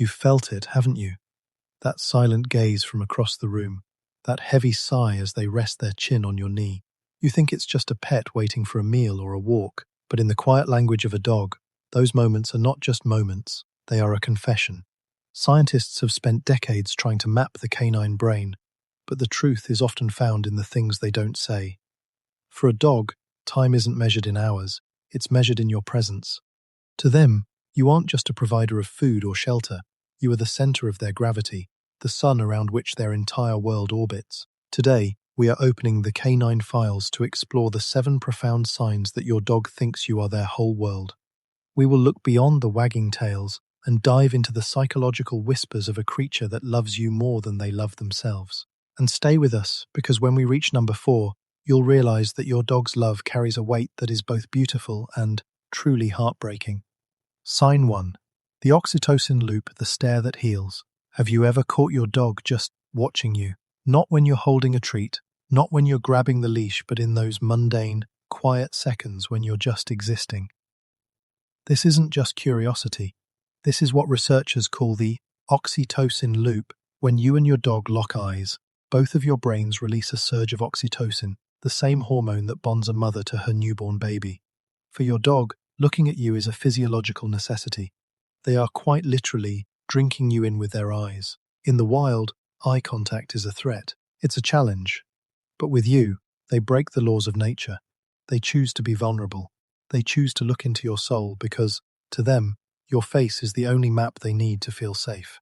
You've felt it, haven't you? That silent gaze from across the room, that heavy sigh as they rest their chin on your knee. You think it's just a pet waiting for a meal or a walk, but in the quiet language of a dog, those moments are not just moments, they are a confession. Scientists have spent decades trying to map the canine brain, but the truth is often found in the things they don't say. For a dog, time isn't measured in hours, it's measured in your presence. To them, you aren't just a provider of food or shelter, you are the center of their gravity, the sun around which their entire world orbits. Today, we are opening the canine files to explore the 7 profound signs that your dog thinks you are their whole world. We will look beyond the wagging tails and dive into the psychological whispers of a creature that loves you more than they love themselves. And stay with us, because when we reach number 4, you'll realize that your dog's love carries a weight that is both beautiful and truly heartbreaking. Sign 1. The oxytocin loop, the stare that heals. Have you ever caught your dog just watching you? Not when you're holding a treat, not when you're grabbing the leash, but in those mundane, quiet seconds when you're just existing. This isn't just curiosity. This is what researchers call the oxytocin loop. When you and your dog lock eyes, both of your brains release a surge of oxytocin, the same hormone that bonds a mother to her newborn baby. For your dog, looking at you is a physiological necessity. They are quite literally drinking you in with their eyes. In the wild, eye contact is a threat. It's a challenge. But with you, they break the laws of nature. They choose to be vulnerable. They choose to look into your soul because, to them, your face is the only map they need to feel safe.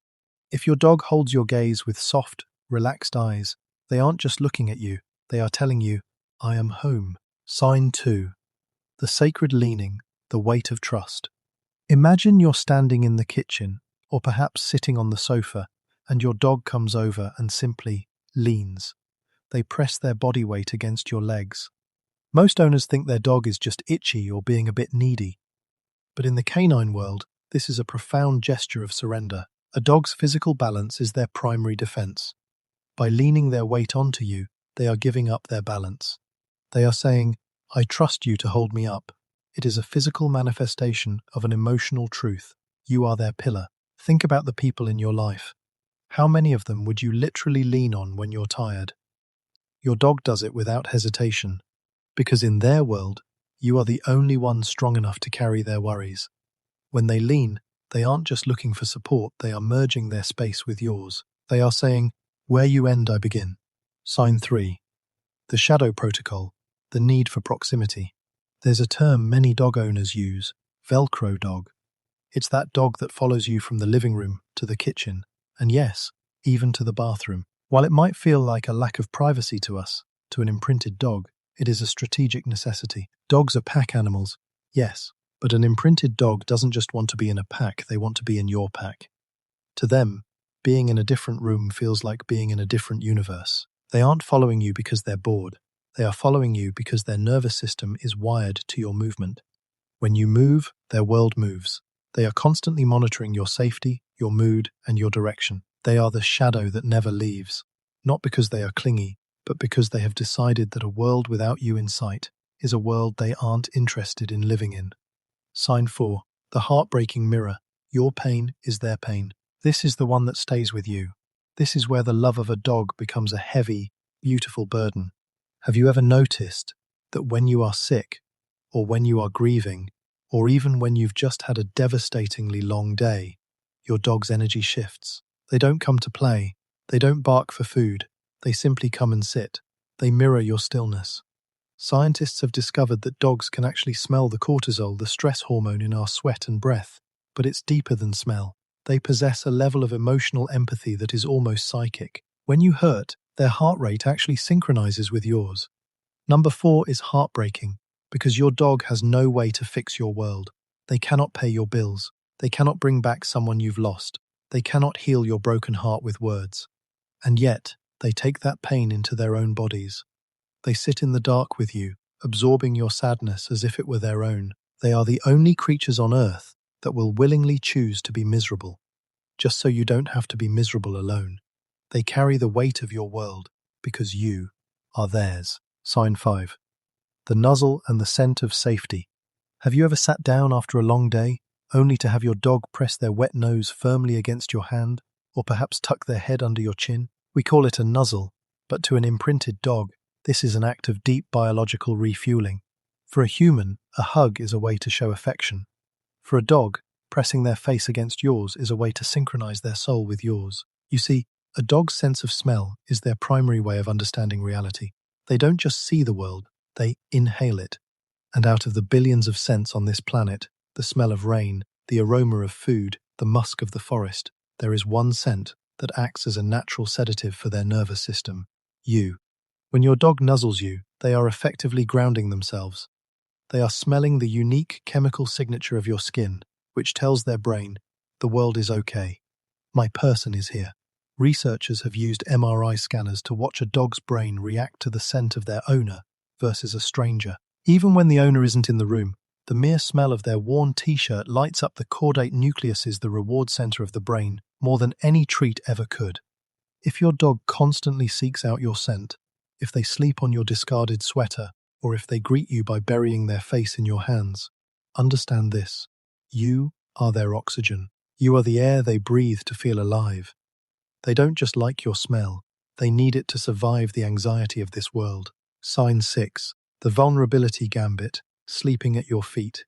If your dog holds your gaze with soft, relaxed eyes, they aren't just looking at you, they are telling you, I am home. Sign 2. The sacred leaning, the weight of trust. Imagine you're standing in the kitchen, or perhaps sitting on the sofa, and your dog comes over and simply leans. They press their body weight against your legs. Most owners think their dog is just itchy or being a bit needy. But in the canine world, this is a profound gesture of surrender. A dog's physical balance is their primary defense. By leaning their weight onto you, they are giving up their balance. They are saying, I trust you to hold me up. It is a physical manifestation of an emotional truth. You are their pillar. Think about the people in your life. How many of them would you literally lean on when you're tired? Your dog does it without hesitation, because in their world, you are the only one strong enough to carry their worries. When they lean, they aren't just looking for support, they are merging their space with yours. They are saying, where you end, I begin. Sign 3. The shadow protocol, the need for proximity. There's a term many dog owners use, Velcro dog. It's that dog that follows you from the living room to the kitchen, and yes, even to the bathroom. While it might feel like a lack of privacy to us, to an imprinted dog, it is a strategic necessity. Dogs are pack animals, yes, but an imprinted dog doesn't just want to be in a pack, they want to be in your pack. To them, being in a different room feels like being in a different universe. They aren't following you because they're bored. They are following you because their nervous system is wired to your movement. When you move, their world moves. They are constantly monitoring your safety, your mood, and your direction. They are the shadow that never leaves, not because they are clingy, but because they have decided that a world without you in sight is a world they aren't interested in living in. Sign 4. The heartbreaking mirror. Your pain is their pain. This is the one that stays with you. This is where the love of a dog becomes a heavy, beautiful burden. Have you ever noticed that when you are sick, or when you are grieving, or even when you've just had a devastatingly long day, your dog's energy shifts? They don't come to play. They don't bark for food. They simply come and sit. They mirror your stillness. Scientists have discovered that dogs can actually smell the cortisol, the stress hormone in our sweat and breath. But it's deeper than smell. They possess a level of emotional empathy that is almost psychic. When you hurt, their heart rate actually synchronizes with yours. Number 4 is heartbreaking, because your dog has no way to fix your world. They cannot pay your bills. They cannot bring back someone you've lost. They cannot heal your broken heart with words. And yet, they take that pain into their own bodies. They sit in the dark with you, absorbing your sadness as if it were their own. They are the only creatures on earth that will willingly choose to be miserable, just so you don't have to be miserable alone. They carry the weight of your world because you are theirs. Sign 5. The nuzzle and the scent of safety. Have you ever sat down after a long day, only to have your dog press their wet nose firmly against your hand, or perhaps tuck their head under your chin. We call it a nuzzle, but to an imprinted dog, this is an act of deep biological refueling. For a human, a hug is a way to show affection. For a dog, pressing their face against yours is a way to synchronize their soul with yours. You see, a dog's sense of smell is their primary way of understanding reality. They don't just see the world, they inhale it. And out of the billions of scents on this planet, the smell of rain, the aroma of food, the musk of the forest, there is one scent that acts as a natural sedative for their nervous system: you. When your dog nuzzles you, they are effectively grounding themselves. They are smelling the unique chemical signature of your skin, which tells their brain, the world is okay. My person is here. Researchers have used MRI scanners to watch a dog's brain react to the scent of their owner versus a stranger. Even when the owner isn't in the room, the mere smell of their worn t-shirt lights up the caudate nucleuses, the reward center of the brain, more than any treat ever could. If your dog constantly seeks out your scent, if they sleep on your discarded sweater, or if they greet you by burying their face in your hands, understand this: you are their oxygen. You are the air they breathe to feel alive. They don't just like your smell, they need it to survive the anxiety of this world. Sign 6. The vulnerability gambit, sleeping at your feet.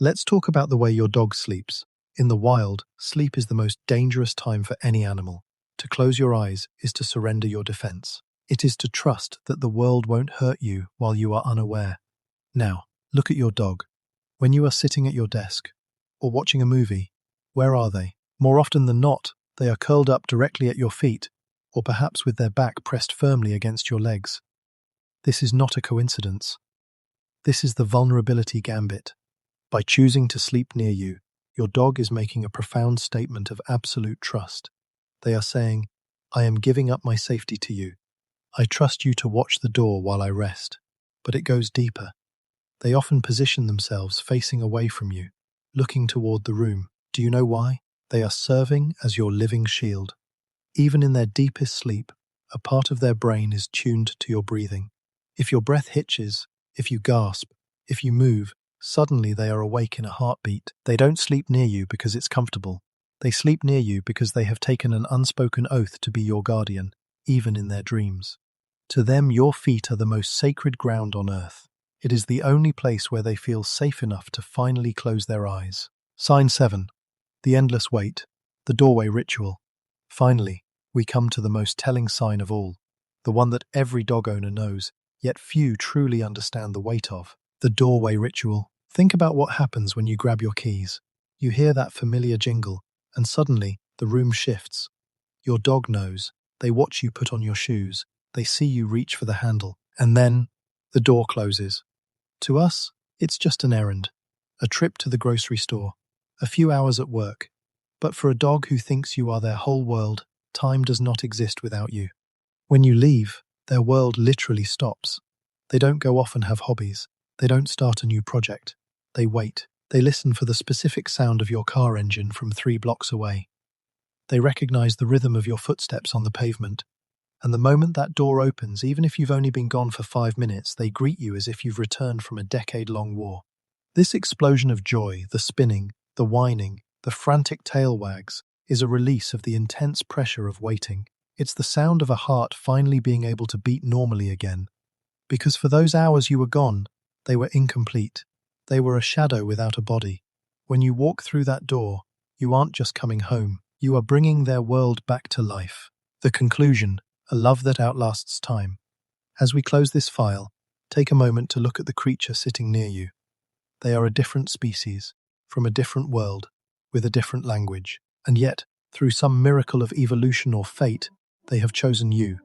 Let's talk about the way your dog sleeps. In the wild, sleep is the most dangerous time for any animal. To close your eyes is to surrender your defense. It is to trust that the world won't hurt you while you are unaware. Now, look at your dog. When you are sitting at your desk or watching a movie, where are they? More often than not, they are curled up directly at your feet, or perhaps with their back pressed firmly against your legs. This is not a coincidence. This is the vulnerability gambit. By choosing to sleep near you, your dog is making a profound statement of absolute trust. They are saying, I am giving up my safety to you. I trust you to watch the door while I rest. But it goes deeper. They often position themselves facing away from you, looking toward the room. Do you know why? They are serving as your living shield. Even in their deepest sleep, a part of their brain is tuned to your breathing. If your breath hitches, if you gasp, if you move, suddenly they are awake in a heartbeat. They don't sleep near you because it's comfortable. They sleep near you because they have taken an unspoken oath to be your guardian, even in their dreams. To them, your feet are the most sacred ground on earth. It is the only place where they feel safe enough to finally close their eyes. Sign 7. The endless wait, the doorway ritual. Finally, we come to the most telling sign of all, the one that every dog owner knows, yet few truly understand the weight of: the doorway ritual. Think about what happens when you grab your keys. You hear that familiar jingle, and suddenly the room shifts. Your dog knows. They watch you put on your shoes. They see you reach for the handle. And then the door closes. To us, it's just an errand, a trip to the grocery store, a few hours at work. But for a dog who thinks you are their whole world, time does not exist without you. When you leave, their world literally stops. They don't go off and have hobbies. They don't start a new project. They wait. They listen for the specific sound of your car engine from 3 blocks away. They recognize the rhythm of your footsteps on the pavement. And the moment that door opens, even if you've only been gone for 5 minutes, they greet you as if you've returned from a decade-long war. This explosion of joy, the spinning, the whining, the frantic tail wags, is a release of the intense pressure of waiting. It's the sound of a heart finally being able to beat normally again. Because for those hours you were gone, they were incomplete. They were a shadow without a body. When you walk through that door, you aren't just coming home. You are bringing their world back to life. The conclusion: a love that outlasts time. As we close this file, take a moment to look at the creature sitting near you. They are a different species, from a different world, with a different language. And yet, through some miracle of evolution or fate, they have chosen you.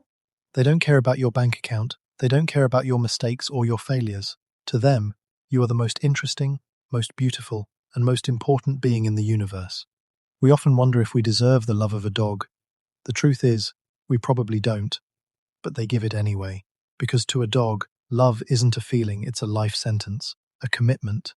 They don't care about your bank account. They don't care about your mistakes or your failures. To them, you are the most interesting, most beautiful, and most important being in the universe. We often wonder if we deserve the love of a dog. The truth is, we probably don't, but they give it anyway. Because to a dog, love isn't a feeling, it's a life sentence, a commitment.